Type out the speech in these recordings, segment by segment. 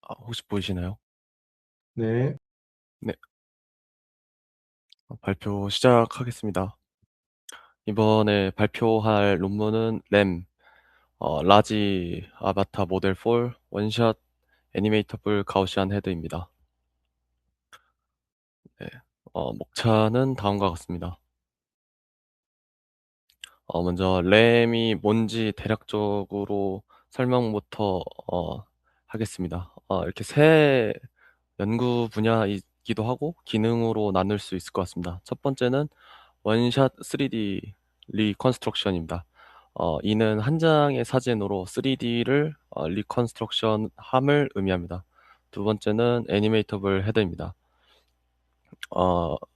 혹시 보이시나요? 네. 네. 발표 시작하겠습니다. 이번에 발표할 논문은 라지 아바타 모델 폴 원샷 애니메이터블 가우시안 헤드입니다. 네. 목차는 다음과 같습니다. 먼저 램이 뭔지 대략적으로 설명부터 하겠습니다. 이렇게 새 연구 분야이기도 하고 기능으로 나눌 수 있을 것 같습니다. 첫 번째는 원샷 3D 리컨스트럭션입니다. 이는 한 장의 사진으로 3D를 리컨스트럭션 함을 의미합니다. 두 번째는 애니메이터블 헤드입니다.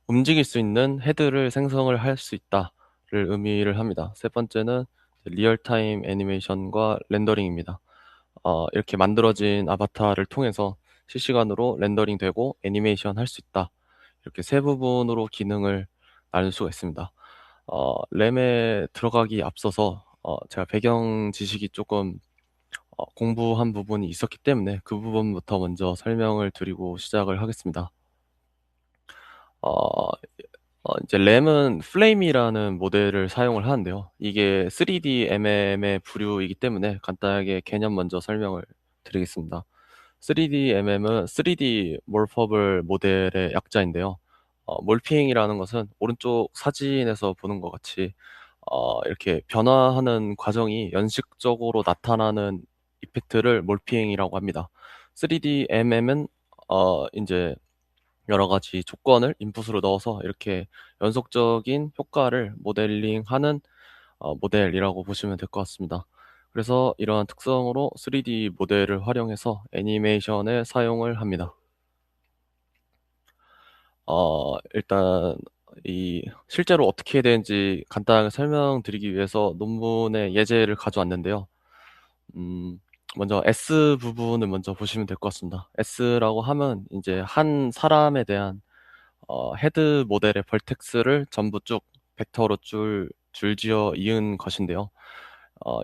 움직일 수 있는 헤드를 생성을 할 수 있다를 의미를 합니다. 세 번째는 리얼타임 애니메이션과 렌더링입니다. 이렇게 만들어진 아바타를 통해서 실시간으로 렌더링되고 애니메이션 할 수 있다. 이렇게 세 부분으로 기능을 나눌 수가 있습니다. 램에 들어가기 앞서서 제가 배경 지식이 조금 공부한 부분이 있었기 때문에 그 부분부터 먼저 설명을 드리고 시작을 하겠습니다. 어, 이제 램은 플레임이라는 모델을 사용을 하는데요. 이게 3D MM의 부류이기 때문에 간단하게 개념 먼저 설명을 드리겠습니다. 3D MM은 3D 몰퍼블 모델의 약자인데요. 몰핑이라는 것은 오른쪽 사진에서 보는 것 같이 이렇게 변화하는 과정이 연식적으로 나타나는 이펙트를 몰핑이라고 합니다. 3D MM은 이제 여러 가지 조건을 인풋으로 넣어서 이렇게 연속적인 효과를 모델링하는 모델이라고 보시면 될 것 같습니다. 그래서 이러한 특성으로 3D 모델을 활용해서 애니메이션에 사용을 합니다. 일단 이 실제로 어떻게 되는지 간단하게 설명드리기 위해서 논문의 예제를 가져왔는데요. 음, 먼저 S 부분을 먼저 보시면 될 것 같습니다. S라고 하면 이제 한 사람에 대한 헤드 모델의 벌텍스를 전부 쭉 벡터로 줄지어 이은 것인데요.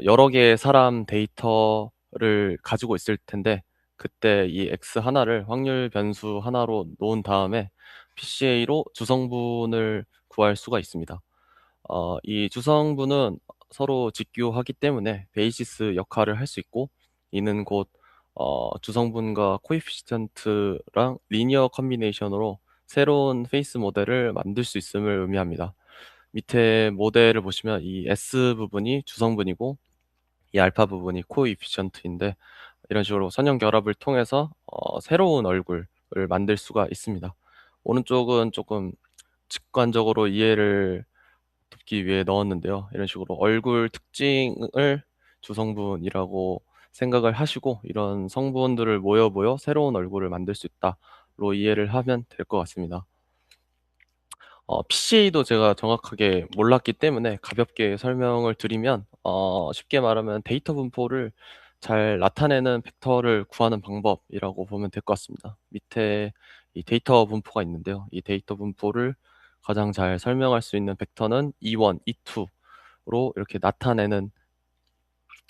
여러 개의 사람 데이터를 가지고 있을 텐데, 그때 이 X 하나를 확률 변수 하나로 놓은 다음에 PCA로 주성분을 구할 수가 있습니다. 이 주성분은 서로 직교하기 때문에 베이시스 역할을 할 수 있고, 이는 곧 주성분과 코에피시턴트랑 리니어 컨비네이션으로 새로운 페이스 모델을 만들 수 있음을 의미합니다. 밑에 모델을 보시면 이 S 부분이 주성분이고 이 알파 부분이 코에피션트인데, 이런 식으로 선형 결합을 통해서 새로운 얼굴을 만들 수가 있습니다. 오른쪽은 조금 직관적으로 이해를 돕기 위해 넣었는데요. 이런 식으로 얼굴 특징을 주성분이라고 생각을 하시고, 이런 성분들을 모여 새로운 얼굴을 만들 수 있다로 이해를 하면 될 것 같습니다. PCA도 제가 정확하게 몰랐기 때문에 가볍게 설명을 드리면, 쉽게 말하면 데이터 분포를 잘 나타내는 벡터를 구하는 방법이라고 보면 될 것 같습니다. 밑에 이 데이터 분포가 있는데요. 이 데이터 분포를 가장 잘 설명할 수 있는 벡터는 E1, E2로 이렇게 나타내는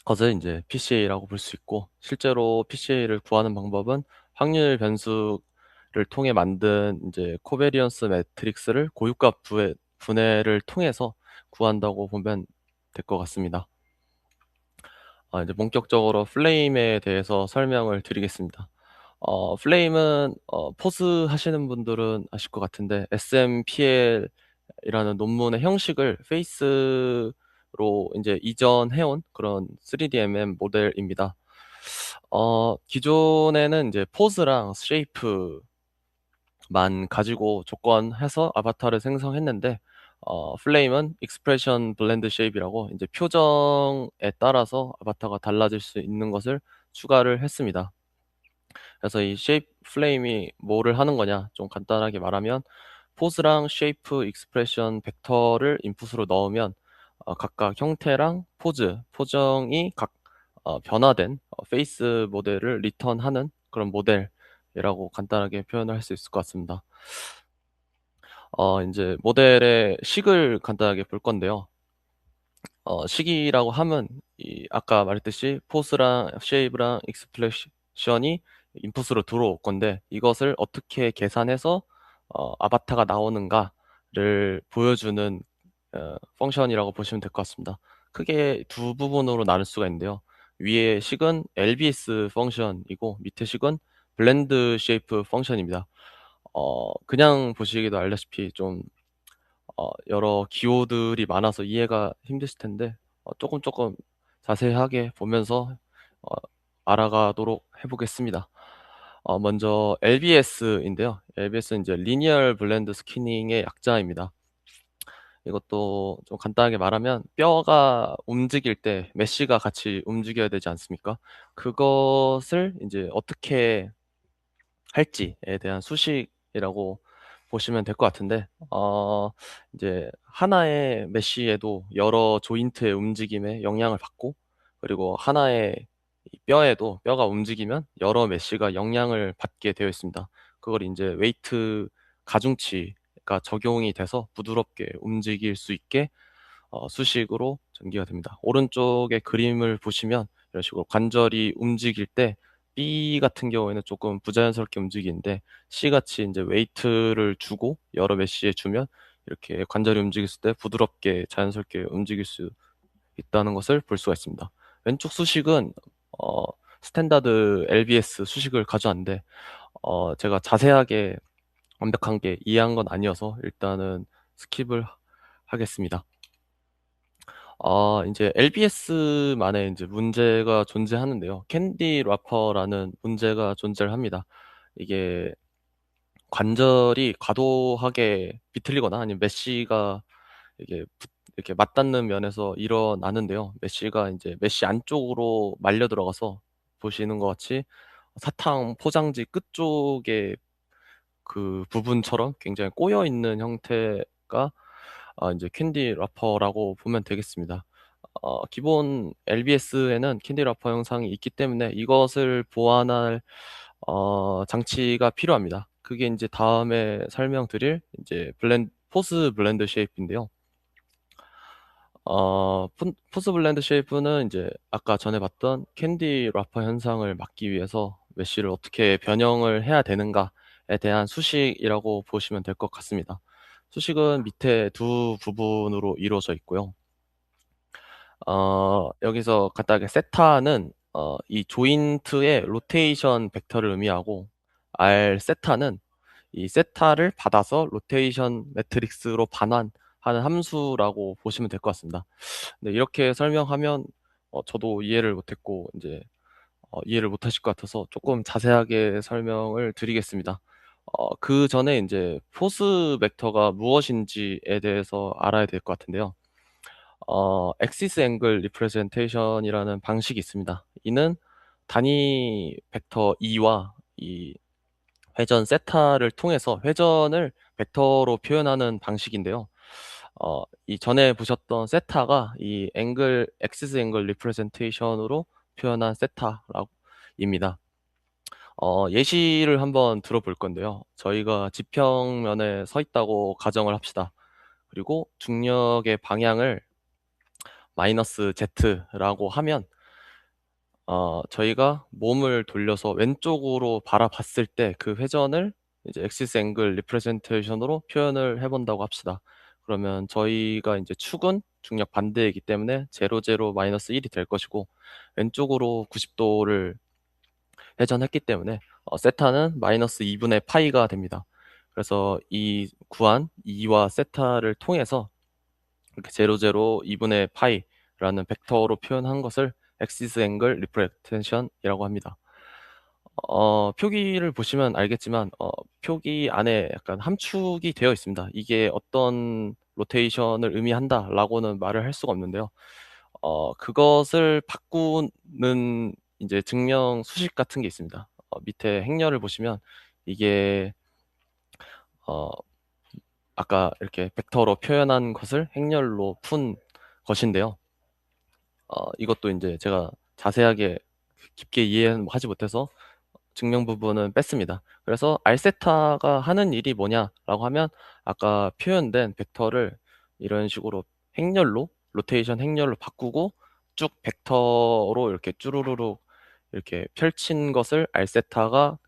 것을 이제 PCA라고 볼 수 있고, 실제로 PCA를 구하는 방법은 확률 변수를 통해 만든 이제 코베리언스 매트릭스를 고유값 분해를 통해서 구한다고 보면 될 것 같습니다. 이제 본격적으로 플레임에 대해서 설명을 드리겠습니다. 플레임은 포스 하시는 분들은 아실 것 같은데, SMPL이라는 논문의 형식을 페이스로 이제 이전해온 그런 3DMM 모델입니다. 기존에는 이제 포즈랑 쉐이프만 가지고 조건해서 아바타를 생성했는데, 플레임은 익스프레션 블렌드 쉐입이라고 이제 표정에 따라서 아바타가 달라질 수 있는 것을 추가를 했습니다. 그래서 이 쉐이프 플레임이 뭐를 하는 거냐, 좀 간단하게 말하면 포즈랑 쉐이프 익스프레션 벡터를 인풋으로 넣으면 각각 형태랑 포즈, 표정이 각 변화된 페이스 모델을 리턴하는 그런 모델이라고 간단하게 표현을 할 수 있을 것 같습니다. 이제 모델의 식을 간단하게 볼 건데요. 식이라고 하면 이 아까 말했듯이 포스랑 쉐이브랑 익스프레션이 인풋으로 들어올 건데 이것을 어떻게 계산해서 아바타가 나오는가를 보여주는 펑션이라고 보시면 될 것 같습니다. 크게 두 부분으로 나눌 수가 있는데요. 위에 식은 LBS 펑션이고 밑에 식은 블렌드 쉐이프 펑션입니다. 그냥 보시기도 알다시피 좀 여러 기호들이 많아서 이해가 힘드실 텐데 조금 자세하게 보면서 어, 알아가도록 해보겠습니다. 먼저 LBS인데요. LBS는 이제 리니얼 블렌드 스키닝의 약자입니다. 이것도 좀 간단하게 말하면 뼈가 움직일 때 메쉬가 같이 움직여야 되지 않습니까? 그것을 이제 어떻게 할지에 대한 수식이라고 보시면 될 것 같은데, 이제 하나의 메쉬에도 여러 조인트의 움직임에 영향을 받고, 그리고 하나의 이 뼈에도 뼈가 움직이면 여러 메쉬가 영향을 받게 되어 있습니다. 그걸 이제 웨이트 가중치가 적용이 돼서 부드럽게 움직일 수 있게 수식으로 전개가 됩니다. 오른쪽에 그림을 보시면 이런 식으로 관절이 움직일 때 B 같은 경우에는 조금 부자연스럽게 움직이는데 C 같이 이제 웨이트를 주고 여러 메쉬에 주면 이렇게 관절이 움직였을 때 부드럽게 자연스럽게 움직일 수 있다는 것을 볼 수가 있습니다. 왼쪽 수식은 어, 스탠다드 LBS 수식을 가져왔는데 제가 자세하게 완벽하게 이해한 건 아니어서 일단은 스킵을 하겠습니다. 이제 LBS만의 이제 문제가 존재하는데요. 캔디 래퍼라는 문제가 존재를 합니다. 이게 관절이 과도하게 비틀리거나 아니면 메쉬가 이게 이렇게 맞닿는 면에서 일어나는데요. 메쉬가 이제 메쉬 안쪽으로 말려 들어가서 보시는 것 같이 사탕 포장지 끝쪽에 그 부분처럼 굉장히 꼬여 있는 형태가 이제 캔디 래퍼라고 보면 되겠습니다. 기본 LBS에는 캔디 래퍼 영상이 있기 때문에 이것을 보완할 장치가 필요합니다. 그게 이제 다음에 설명드릴 이제 포스 블렌드 쉐이프인데요. 포스 블렌드 쉐이프는 이제 아까 전에 봤던 캔디 래퍼 현상을 막기 위해서 메쉬를 어떻게 변형을 해야 되는가에 대한 수식이라고 보시면 될 것 같습니다. 수식은 밑에 두 부분으로 이루어져 있고요. 여기서 간단하게 세타는 이 조인트의 로테이션 벡터를 의미하고 R 세타는 이 세타를 받아서 로테이션 매트릭스로 반환하는 함수라고 보시면 될 것 같습니다. 네, 이렇게 설명하면 저도 이해를 못했고 이제 이해를 못하실 것 같아서 조금 자세하게 설명을 드리겠습니다. 그 전에 이제 포스 벡터가 무엇인지에 대해서 알아야 될 것 같은데요. 엑시스 앵글 리프레젠테이션이라는 방식이 있습니다. 이는 단위 벡터 2와 이 회전 세타를 통해서 회전을 벡터로 표현하는 방식인데요. 이 전에 보셨던 세타가 이 엑시스 앵글 리프레젠테이션으로 표현한 세타입니다. 예시를 한번 들어볼 건데요. 저희가 지평면에 서 있다고 가정을 합시다. 그리고 중력의 방향을 마이너스 Z라고 하면 저희가 몸을 돌려서 왼쪽으로 바라봤을 때 그 회전을 이제 엑시스 앵글 리프레젠테이션으로 표현을 해본다고 합시다. 그러면 저희가 이제 축은 중력 반대이기 때문에 0, 0, 마이너스 1이 될 것이고 왼쪽으로 90도를 회전했기 때문에 세타는 마이너스 2분의 파이가 됩니다. 그래서 이 구한 2와 세타를 통해서 이렇게 0, 0, 2분의 파이라는 벡터로 표현한 것을 엑시스 앵글 리프레텐션이라고 합니다. 표기를 보시면 알겠지만 표기 안에 약간 함축이 되어 있습니다. 이게 어떤 로테이션을 의미한다라고는 말을 할 수가 없는데요. 그것을 바꾸는 이제 증명 수식 같은 게 있습니다. 밑에 행렬을 보시면 이게 어, 아까 이렇게 벡터로 표현한 것을 행렬로 푼 것인데요. 이것도 이제 제가 자세하게 깊게 이해하지 못해서 증명 부분은 뺐습니다. 그래서 알세타가 하는 일이 뭐냐라고 하면 아까 표현된 벡터를 이런 식으로 행렬로 로테이션 행렬로 바꾸고 쭉 벡터로 이렇게 쭈루루룩 이렇게 펼친 것을 알세타가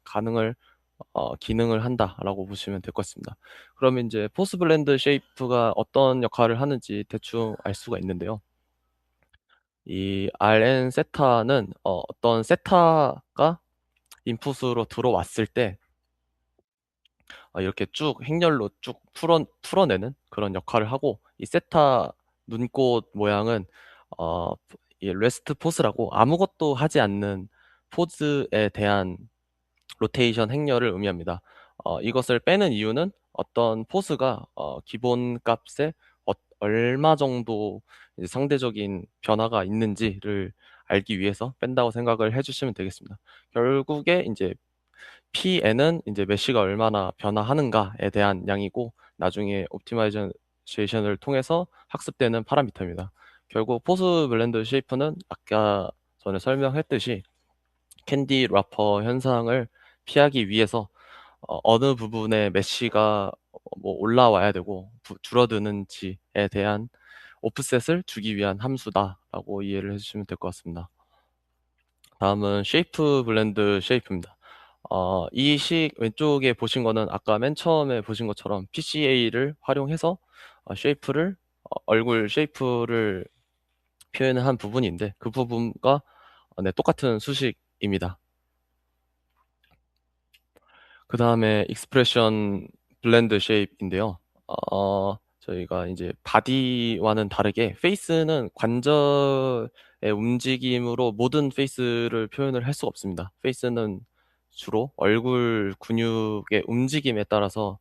기능을 한다라고 보시면 될 것 같습니다. 그러면 이제 포스 블렌드 쉐이프가 어떤 역할을 하는지 대충 알 수가 있는데요. 이 RN 세타는 어떤 세타가 인풋으로 들어왔을 때 이렇게 쭉 행렬로 쭉 풀어내는 그런 역할을 하고, 이 세타 눈꽃 모양은 어, 이 레스트 포즈라고 아무것도 하지 않는 포즈에 대한 로테이션 행렬을 의미합니다. 이것을 빼는 이유는 어떤 포스가 기본 값에 얼마 정도 이제 상대적인 변화가 있는지를 알기 위해서 뺀다고 생각을 해주시면 되겠습니다. 결국에 이제 PN은 이제 메쉬가 얼마나 변화하는가에 대한 양이고, 나중에 옵티마이제이션을 통해서 학습되는 파라미터입니다. 결국 포스 블렌드 쉐이프는 아까 전에 설명했듯이 캔디 래퍼 현상을 피하기 위해서 어느 부분에 메쉬가 뭐 올라와야 되고 줄어드는지에 대한 오프셋을 주기 위한 함수다라고 이해를 해주시면 될 것 같습니다. 다음은 쉐이프 블렌드 쉐이프입니다. 이 왼쪽에 보신 거는 아까 맨 처음에 보신 것처럼 PCA를 활용해서 쉐이프를 얼굴 쉐이프를 표현을 한 부분인데, 그 부분과 네, 똑같은 수식입니다. 그 다음에 익스프레션 블렌드 쉐입인데요. 저희가 이제 바디와는 다르게 페이스는 관절의 움직임으로 모든 페이스를 표현을 할 수가 없습니다. 페이스는 주로 얼굴 근육의 움직임에 따라서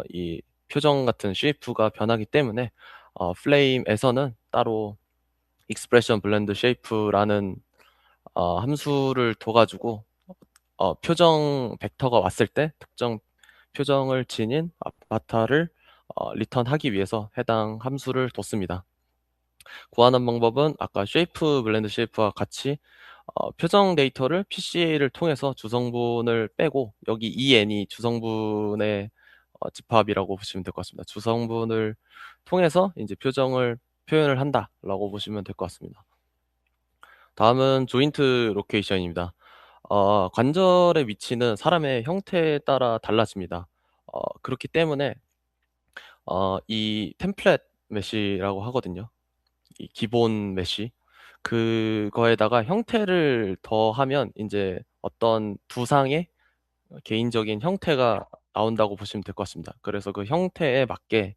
이 표정 같은 쉐이프가 변하기 때문에 플레임에서는 따로 익스프레션 블렌드 쉐이프라는 함수를 둬가지고 표정 벡터가 왔을 때 특정 표정을 지닌 아바타를 리턴하기 위해서 해당 함수를 뒀습니다. 구하는 방법은 아까 쉐이프 블렌드 쉐이프와 같이 표정 데이터를 PCA를 통해서 주성분을 빼고, 여기 EN이 주성분의 집합이라고 보시면 될 것 같습니다. 주성분을 통해서 이제 표정을 표현을 한다라고 보시면 될 것 같습니다. 다음은 조인트 로케이션입니다. 관절의 위치는 사람의 형태에 따라 달라집니다. 그렇기 때문에 이 템플릿 메쉬라고 하거든요. 이 기본 메쉬. 그거에다가 형태를 더하면 이제 어떤 두상의 개인적인 형태가 나온다고 보시면 될 것 같습니다. 그래서 그 형태에 맞게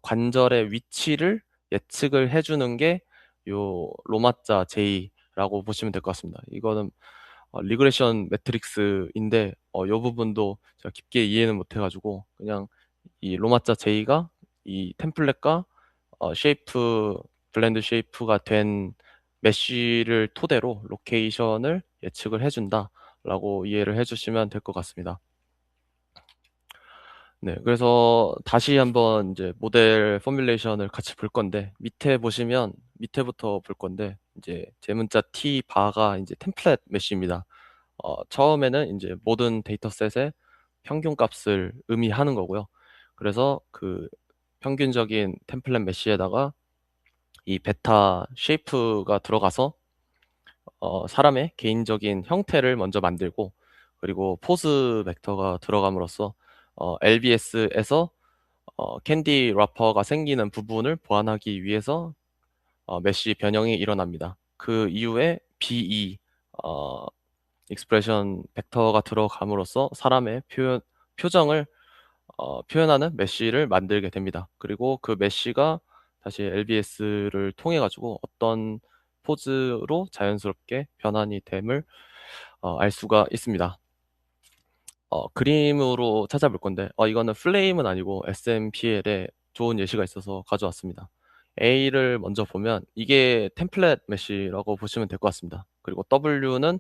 관절의 위치를 예측을 해주는 게 요 로마자 J라고 보시면 될 것 같습니다. 이거는 리그레션 매트릭스인데 요 부분도 제가 깊게 이해는 못해가지고 그냥 이 로마자 J가 이 템플릿과 쉐이프 블렌드 쉐이프가 된 메쉬를 토대로 로케이션을 예측을 해준다라고 이해를 해주시면 될 것 같습니다. 네, 그래서 다시 한번 이제 모델 포뮬레이션을 같이 볼 건데, 밑에부터 볼 건데, 이제 제문자 T 바가 이제 템플릿 메쉬입니다. 처음에는 이제 모든 데이터셋의 평균 값을 의미하는 거고요. 그래서 그 평균적인 템플릿 메쉬에다가 이 베타 쉐이프가 들어가서 사람의 개인적인 형태를 먼저 만들고, 그리고 포즈 벡터가 들어감으로써 LBS에서 캔디 래퍼가 생기는 부분을 보완하기 위해서 메쉬 변형이 일어납니다. 그 이후에 BE 익스프레션 벡터가 들어감으로써 사람의 표정을 표현하는 메쉬를 만들게 됩니다. 그리고 그 메쉬가 다시 LBS를 통해 가지고 어떤 포즈로 자연스럽게 변환이 됨을 알 수가 있습니다. 그림으로 찾아볼 건데, 이거는 플레임은 아니고 SMPL에 좋은 예시가 있어서 가져왔습니다. A를 먼저 보면 이게 템플릿 메쉬라고 보시면 될 것 같습니다. 그리고 W는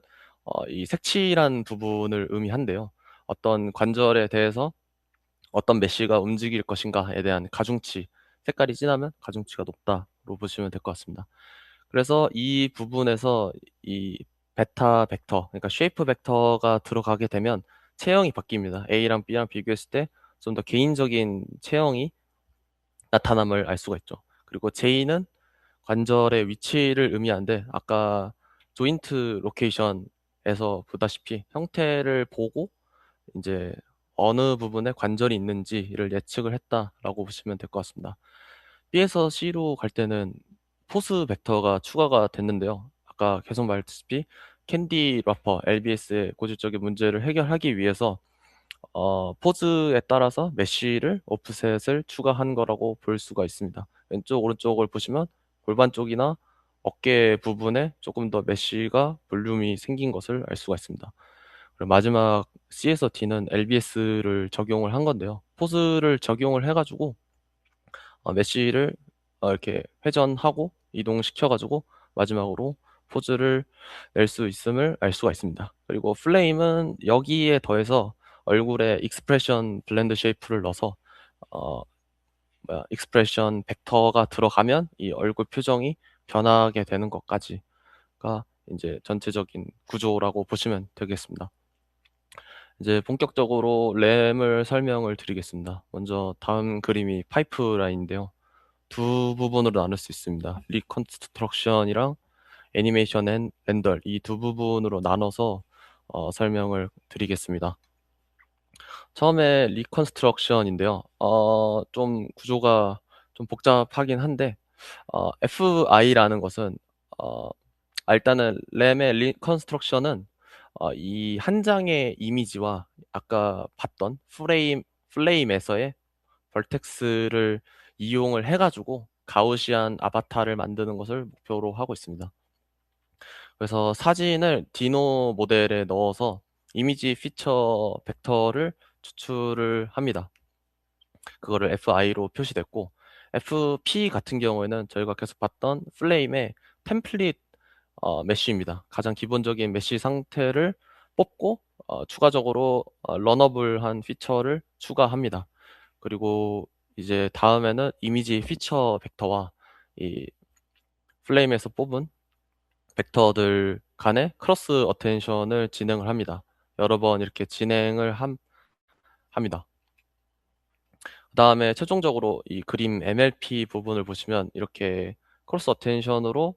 이 색칠한 부분을 의미한데요. 어떤 관절에 대해서 어떤 메쉬가 움직일 것인가에 대한 가중치, 색깔이 진하면 가중치가 높다로 보시면 될 것 같습니다. 그래서 이 부분에서 이 베타 벡터, 그러니까 쉐이프 벡터가 들어가게 되면 체형이 바뀝니다. A랑 B랑 비교했을 때 좀 더 개인적인 체형이 나타남을 알 수가 있죠. 그리고 J는 관절의 위치를 의미하는데, 아까 조인트 로케이션에서 보다시피 형태를 보고 이제 어느 부분에 관절이 있는지를 예측을 했다라고 보시면 될 것 같습니다. B에서 C로 갈 때는 포스 벡터가 추가가 됐는데요. 아까 계속 말했다시피 캔디 래퍼 LBS의 고질적인 문제를 해결하기 위해서 포즈에 따라서 메쉬를 오프셋을 추가한 거라고 볼 수가 있습니다. 왼쪽 오른쪽을 보시면 골반 쪽이나 어깨 부분에 조금 더 메쉬가 볼륨이 생긴 것을 알 수가 있습니다. 그리고 마지막 C에서 D는 LBS를 적용을 한 건데요. 포즈를 적용을 해가지고 메쉬를 이렇게 회전하고 이동시켜가지고 마지막으로 포즈를 낼 수 있음을 알 수가 있습니다. 그리고 플레임은 여기에 더해서 얼굴에 익스프레션 블렌드 쉐이프를 넣어서 어, 익스프레션 벡터가 들어가면 이 얼굴 표정이 변하게 되는 것까지가 이제 전체적인 구조라고 보시면 되겠습니다. 이제 본격적으로 램을 설명을 드리겠습니다. 먼저 다음 그림이 파이프라인인데요. 두 부분으로 나눌 수 있습니다. 리컨스트럭션이랑 애니메이션 앤 렌더 이 두 부분으로 나눠서 설명을 드리겠습니다. 처음에 리컨스트럭션인데요. 좀 구조가 좀 복잡하긴 한데 FI라는 것은 어, 일단은 램의 리컨스트럭션은 이 한 장의 이미지와 아까 봤던 플레임에서의 벌텍스를 이용을 해가지고 가우시안 아바타를 만드는 것을 목표로 하고 있습니다. 그래서 사진을 디노 모델에 넣어서 이미지 피처 벡터를 추출을 합니다. 그거를 FI로 표시됐고 FP 같은 경우에는 저희가 계속 봤던 플레임의 템플릿 메쉬입니다. 가장 기본적인 메쉬 상태를 뽑고 추가적으로 러너블한 피처를 추가합니다. 그리고 이제 다음에는 이미지 피처 벡터와 이 플레임에서 뽑은 벡터들 간의 크로스 어텐션을 진행을 합니다. 여러 번 이렇게 진행을 합니다. 그 다음에 최종적으로 이 그림 MLP 부분을 보시면 이렇게 크로스 어텐션으로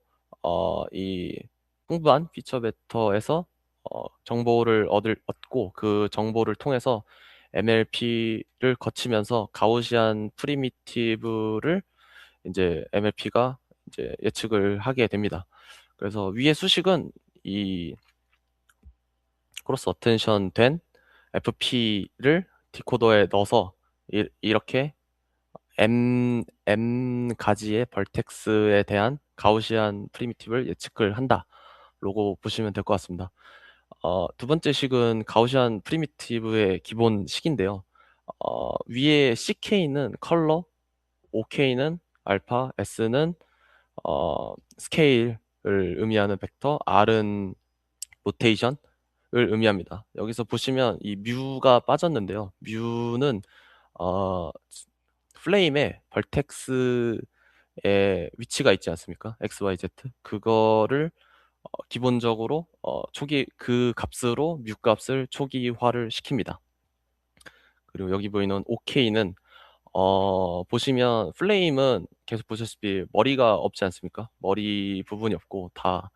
이 풍부한 피처 벡터에서 정보를 얻고 그 정보를 통해서 MLP를 거치면서 가우시안 프리미티브를 이제 MLP가 이제 예측을 하게 됩니다. 그래서 위의 수식은 이 크로스 어텐션 된 FP를 디코더에 넣어서 이렇게 M 가지의 벌텍스에 대한 가우시안 프리미티브를 예측을 한다. 로고 보시면 될 것 같습니다. 두 번째 식은 가우시안 프리미티브의 기본 식인데요. 위에 CK는 컬러, OK는 알파, S는 스케일을 의미하는 벡터, R은 로테이션을 의미합니다. 여기서 보시면 이 뮤가 빠졌는데요. 뮤는 어, 플레임에 벌텍스의 위치가 있지 않습니까? X, Y, Z. 그거를 기본적으로 초기 그 값으로 뮤 값을 초기화를 시킵니다. 그리고 여기 보이는 OK는 보시면 플레임은 계속 보셨다시피 머리가 없지 않습니까? 머리 부분이 없고 다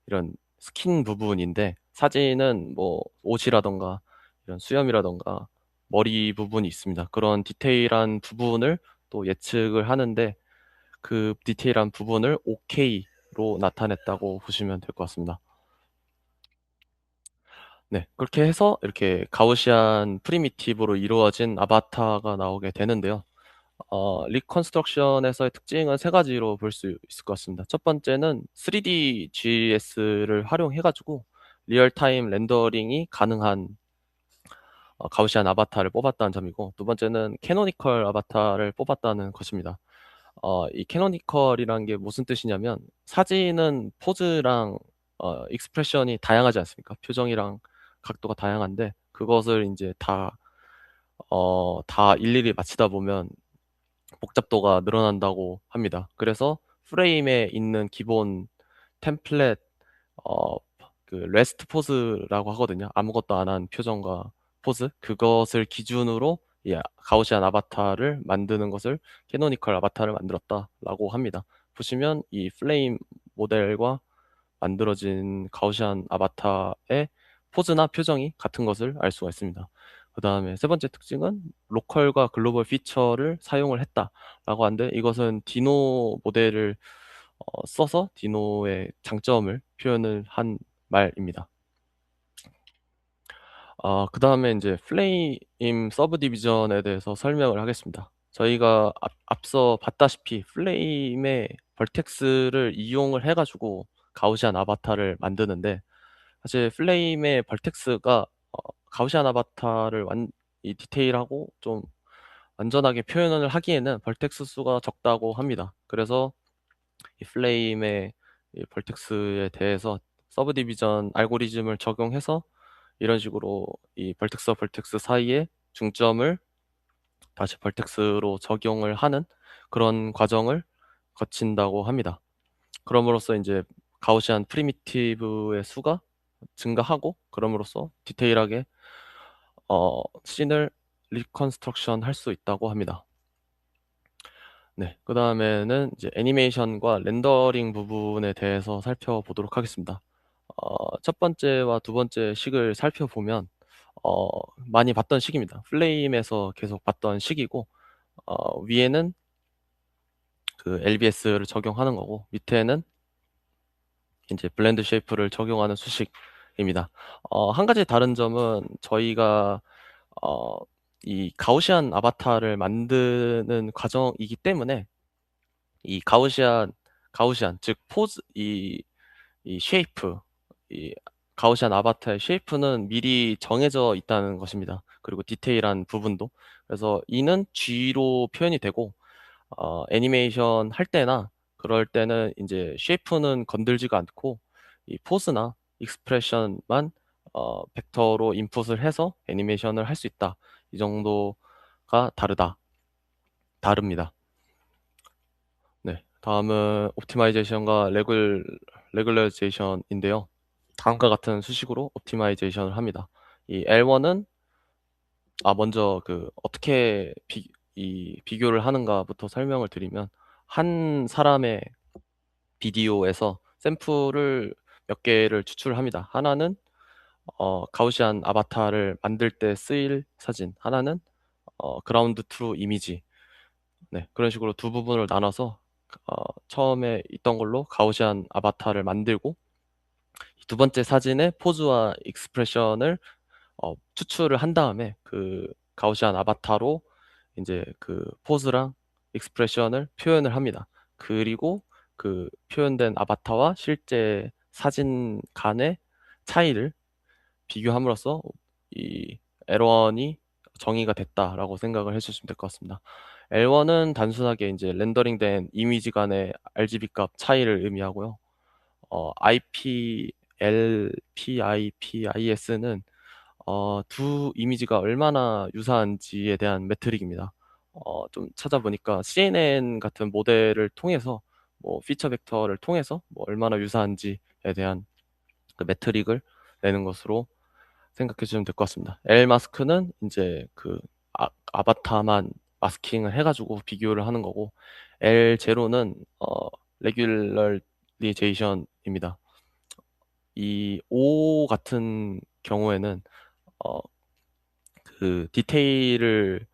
이런 스킨 부분인데 사진은 뭐 옷이라던가 이런 수염이라던가 머리 부분이 있습니다. 그런 디테일한 부분을 또 예측을 하는데 그 디테일한 부분을 OK로 나타냈다고 보시면 될 것 같습니다. 네, 그렇게 해서 이렇게 가우시안 프리미티브로 이루어진 아바타가 나오게 되는데요. 리컨스트럭션에서의 특징은 세 가지로 볼 수 있을 것 같습니다. 첫 번째는 3D GS를 활용해가지고 리얼타임 렌더링이 가능한 가우시안 아바타를 뽑았다는 점이고, 두 번째는 캐노니컬 아바타를 뽑았다는 것입니다. 이 캐노니컬이라는 게 무슨 뜻이냐면 사진은 포즈랑 익스프레션이 다양하지 않습니까? 표정이랑 각도가 다양한데 그것을 이제 다 일일이 맞히다 보면 복잡도가 늘어난다고 합니다. 그래서 프레임에 있는 기본 템플릿 어, 그 레스트 포즈라고 하거든요. 아무것도 안 한 표정과 포즈 그것을 기준으로 가우시안 아바타를 만드는 것을 캐노니컬 아바타를 만들었다라고 합니다. 보시면 이 플레임 모델과 만들어진 가우시안 아바타의 포즈나 표정이 같은 것을 알 수가 있습니다. 그 다음에 세 번째 특징은 로컬과 글로벌 피처를 사용을 했다라고 하는데, 이것은 디노 모델을 써서 디노의 장점을 표현을 한 말입니다. 그 다음에 이제 플레임 서브 디비전에 대해서 설명을 하겠습니다. 저희가 앞서 봤다시피 플레임의 벌텍스를 이용을 해가지고 가우시안 아바타를 만드는데, 사실 플레임의 벌텍스가 가우시안 아바타를 이 디테일하고 좀 완전하게 표현을 하기에는 벌텍스 수가 적다고 합니다. 그래서 이 플레임의 이 벌텍스에 대해서 서브 디비전 알고리즘을 적용해서 이런 식으로 이 벌텍스와 벌텍스 사이에 중점을 다시 벌텍스로 적용을 하는 그런 과정을 거친다고 합니다. 그럼으로써 이제 가우시안 프리미티브의 수가 증가하고, 그럼으로써 디테일하게 씬을 리컨스트럭션 할 수 있다고 합니다. 네, 그 다음에는 이제 애니메이션과 렌더링 부분에 대해서 살펴보도록 하겠습니다. 첫 번째와 두 번째 식을 살펴보면 어, 많이 봤던 식입니다. 플레임에서 계속 봤던 식이고, 위에는 그 LBS를 적용하는 거고, 밑에는 이제 블렌드 쉐이프를 적용하는 수식입니다. 한 가지 다른 점은 저희가 어, 이 가우시안 아바타를 만드는 과정이기 때문에 이 가우시안 즉 포즈, 이 쉐이프, 이 가우시안 아바타의 쉐이프는 미리 정해져 있다는 것입니다. 그리고 디테일한 부분도. 그래서 이는 G로 표현이 되고, 애니메이션 할 때나 그럴 때는 이제 쉐이프는 건들지가 않고 이 포즈나 익스프레션만 벡터로 인풋을 해서 애니메이션을 할 수 있다. 이 정도가 다릅니다. 네. 다음은 옵티마이제이션과 레귤러제이션인데요. 다음과 같은 수식으로 옵티마이제이션을 합니다. 이 L1은 먼저 어떻게 비교를 하는가부터 설명을 드리면, 한 사람의 비디오에서 샘플을 몇 개를 추출합니다. 하나는 가우시안 아바타를 만들 때 쓰일 사진, 하나는 그라운드 트루 이미지. 네, 그런 식으로 두 부분을 나눠서 처음에 있던 걸로 가우시안 아바타를 만들고, 두 번째 사진의 포즈와 익스프레션을 추출을 한 다음에 그 가우시안 아바타로 이제 그 포즈랑 익스프레션을 표현을 합니다. 그리고 그 표현된 아바타와 실제 사진 간의 차이를 비교함으로써 이 L1이 정의가 됐다라고 생각을 해주시면 될 것 같습니다. L1은 단순하게 이제 렌더링된 이미지 간의 RGB 값 차이를 의미하고요. LPIPIS는 두 이미지가 얼마나 유사한지에 대한 매트릭입니다. 좀 찾아보니까 CNN 같은 모델을 통해서, 뭐 피처 벡터를 통해서 뭐 얼마나 유사한지에 대한 그 매트릭을 내는 것으로 생각해 주시면 될 것 같습니다. L 마스크는 이제 아바타만 마스킹을 해가지고 비교를 하는 거고, L 제로는 레귤러리제이션입니다. 이 O 같은 경우에는 어, 그 디테일을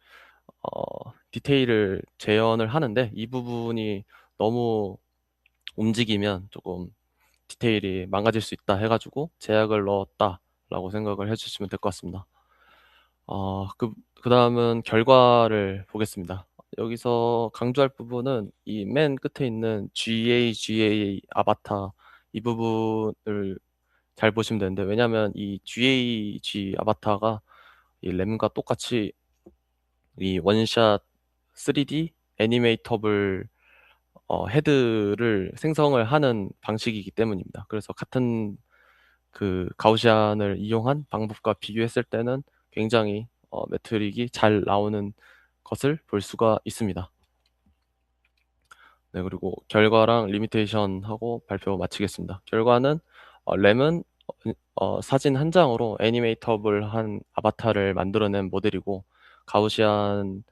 재현을 하는데, 이 부분이 너무 움직이면 조금 디테일이 망가질 수 있다 해가지고 제약을 넣었다라고 생각을 해주시면 될 것 같습니다. 그 다음은 결과를 보겠습니다. 여기서 강조할 부분은 이 맨 끝에 있는 GA 아바타, 이 부분을 잘 보시면 되는데, 왜냐하면 이 GAG 아바타가 이 램과 똑같이 이 원샷 3D 애니메이터블 헤드를 생성을 하는 방식이기 때문입니다. 그래서 같은 그 가우시안을 이용한 방법과 비교했을 때는 굉장히 매트릭이 잘 나오는 것을 볼 수가 있습니다. 네, 그리고 결과랑 리미테이션 하고 발표 마치겠습니다. 결과는 램은 사진 한 장으로 애니메이터블한 아바타를 만들어낸 모델이고, 가우시안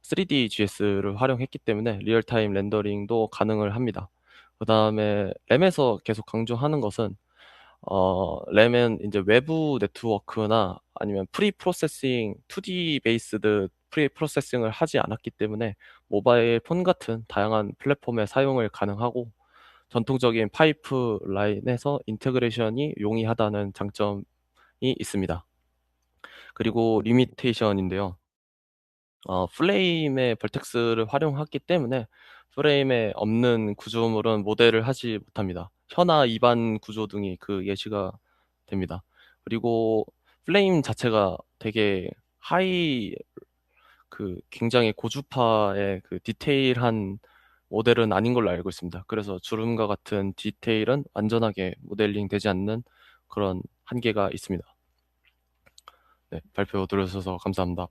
3D GS를 활용했기 때문에 리얼타임 렌더링도 가능을 합니다. 그다음에 램에서 계속 강조하는 것은 램은 이제 외부 네트워크나 아니면 프리 프로세싱 2D 베이스드 프리 프로세싱을 하지 않았기 때문에 모바일 폰 같은 다양한 플랫폼의 사용을 가능하고 전통적인 파이프라인에서 인테그레이션이 용이하다는 장점이 있습니다. 그리고 리미테이션인데요. 플레임의 벌텍스를 활용했기 때문에 프레임에 없는 구조물은 모델을 하지 못합니다. 현아 이반 구조 등이 그 예시가 됩니다. 그리고 플레임 자체가 되게 하이 굉장히 고주파의 디테일한 모델은 아닌 걸로 알고 있습니다. 그래서 주름과 같은 디테일은 완전하게 모델링 되지 않는 그런 한계가 있습니다. 네, 발표 들어주셔서 감사합니다.